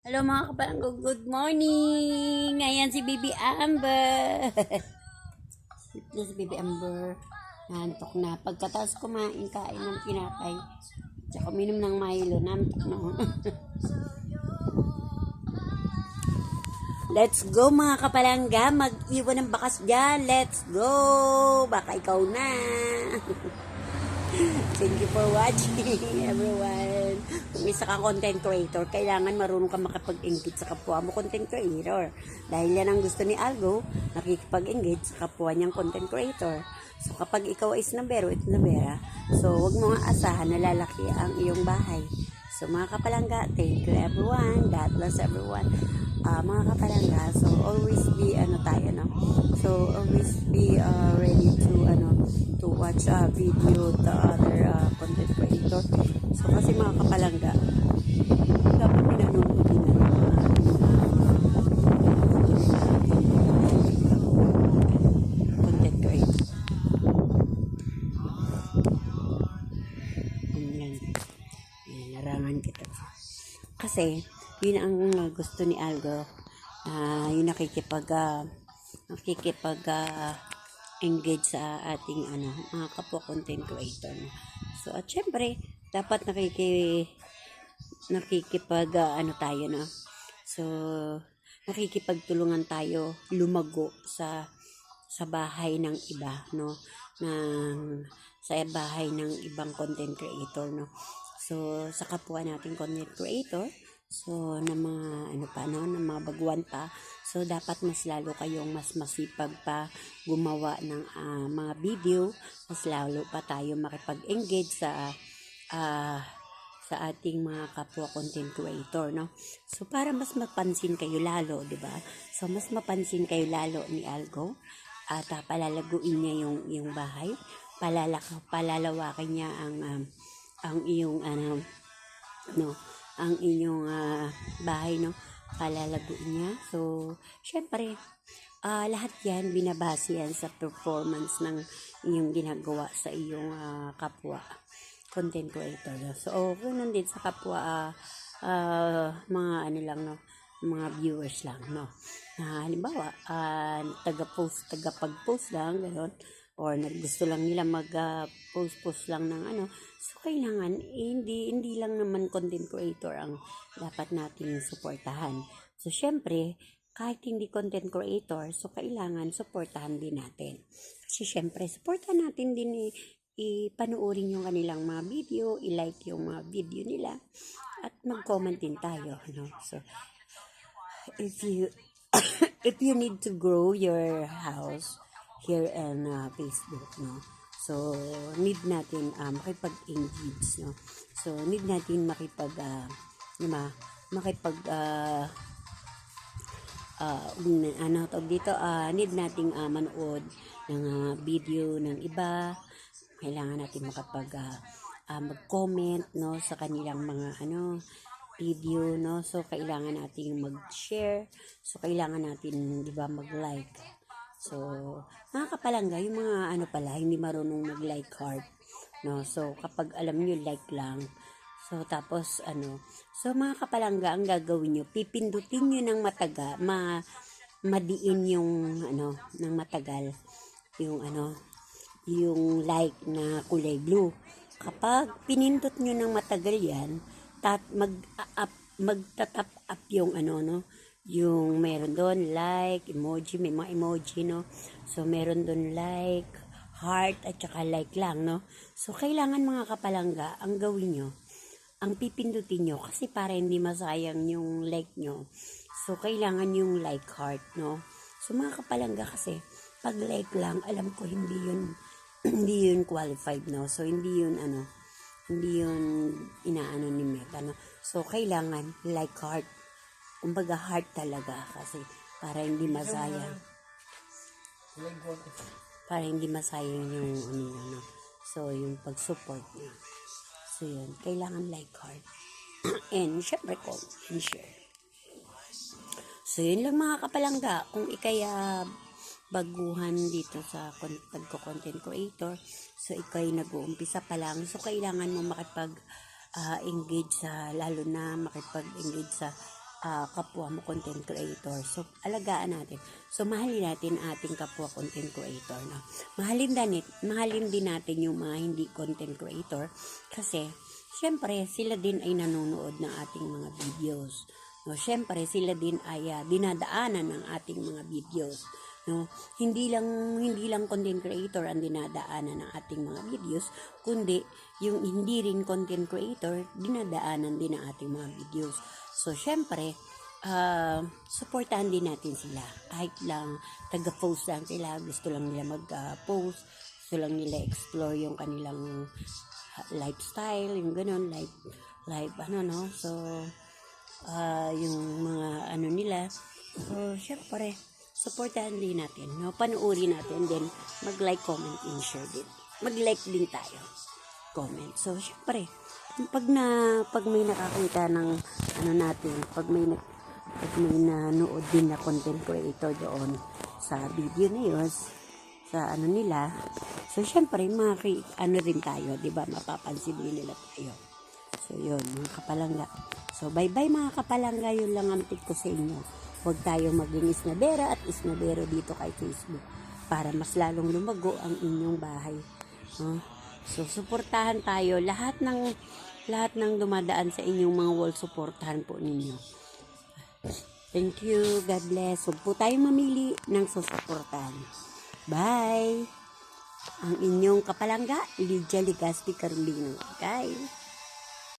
Hello mga kapalanggo, good morning! Ngayon si Baby Amber. Sleep na si Baby Amber. Nantok na. Pagkatapos kain ng tinapay. Tsaka uminom ng Milo. Nantok na. Let's go mga kapalangga. Mag-iwan ng bakas dyan. Let's go! Baka ikaw na. Thank you for watching, everyone. Kung isa kang content creator, kailangan marunong ka makapag-engage sa kapwa mo content creator. Dahil yan ang gusto ni Algo, nakikipag-engage sa kapwa niyang content creator. So, kapag ikaw is nabero, ito nabera. So, wag mo nga asahan na lalaki ang iyong bahay. So, mga kapalangga, thank you everyone. God bless everyone. Mga kapalangga, so always be, So, always be ready to watch video the other content creator. So, kasi mga kapalangga, dapat pinanood din content creator. Ayan. Narangan kita. Kasi, yun ang gusto ni Algo. Yung engage sa ating mga kapwa content creator. So, at syempre, dapat tayo, no? So, nakikipagtulungan tayo lumago sa bahay ng iba, no? Sa bahay ng ibang content creator, no? So, sa kapwa nating content creator, so, na mga ng mga baguhan pa, so dapat mas lalo kayong mas masipag pa gumawa ng mga video, mas lalo pa tayo makipag-engage sa ating mga kapwa content creator, no? So, para mas mapansin kayo lalo, di ba? So, mas mapansin kayo lalo ni Algo, at palalaguin niya yung bahay, palalawakin niya ang iyong ang inyong bahay, no? Palalaguin niya. So, syempre, lahat yan binabase yan sa performance ng inyong ginagawa sa iyong kapwa content creator, no? So, ganun din sa kapwa mga mga viewers lang, no? Halimbawa, tagapag-post lang, gano'n, or gusto lang nila mag-post lang ng so kailangan hindi lang naman content creator ang dapat nating suportahan. So syempre, kahit hindi content creator, so kailangan suportahan din natin. Kasi syempre, suportahan natin din ipanoorin yung kanilang mga video, i-like yung mga video nila, at mag-comment din tayo, no? So if you if you need to grow your house here in Facebook, no? So, need natin makipag-engage, no? So, need natin need nating manood ng video ng iba. Kailangan natin mag-comment, no, sa kanilang mga video, no? So, kailangan natin mag-share. So, kailangan natin, di ba, mag-like. So, mga kapalangga, yung mga pala, hindi marunong mag-like heart, no? So, kapag alam nyo, like lang. So, tapos, so, mga kapalangga, ang gagawin nyo, pipindutin nyo ng madiin yung, ng matagal, yung like na kulay blue. Kapag pinindot nyo ng matagal yan, magtatap up yung yung meron doon like emoji, may mga emoji, no? So meron doon like, heart, at saka like lang, no? So kailangan mga kapalangga, ang gawin nyo, ang pipindutin nyo, kasi para hindi masayang yung like nyo, so kailangan yung like heart, no? So mga kapalangga, kasi pag like lang, alam ko hindi yun hindi yun qualified, no? So hindi yun inaano ni Meta, no? So kailangan like heart, kumbaga heart talaga, kasi para hindi masayang yung no? So yung pag-support niya, so yun, kailangan like heart and syempre comment and share. So yun lang mga kapalangga, kung ikaya baguhan dito sa pagko-content creator, so ikay nag-uumpisa pa lang, so kailangan mo makipag-engage lalo na makipag-engage sa kapwa mo content creator. So, alagaan natin. So, mahalin natin ating kapwa content creator. No? Mahalin din natin yung mga hindi content creator kasi, syempre, sila din ay nanonood ng ating mga videos. No? Syempre, sila din ay dinadaanan ng ating mga videos. No? Hindi lang content creator ang dinadaanan ng ating mga videos, kundi yung hindi rin content creator, dinadaanan din ng ating mga videos. So, syempre, supportahan din natin sila. Kahit lang, taga-post lang sila, gusto lang nila mag-post, gusto lang nila explore yung kanilang lifestyle, yung ganun, live, so, yung mga nila. So, syempre, supportahan din natin, no? Panuorin natin, then mag-like, comment, and share din. Mag-like din tayo. Comment. So, syempre, pag may nakakita ng natin, pag may nanood din na content creator doon sa video na yun, sa nila, so syempre rin tayo, di ba, mapapansin din nila tayo. So yun, mga kapalangga. So bye bye mga kapalangga, yun lang ang tip ko sa inyo. Huwag tayo maging isnabera at isnabero dito kay Facebook para mas lalong lumago ang inyong bahay. So suportahan tayo, lahat ng dumadaan sa inyong mga wall, suportahan po ninyo. Thank you, God bless. Huwag po tayong mamili ng susuportahan. Bye! Ang inyong kapalangga, Lydia Legaspi Carolino. Okay?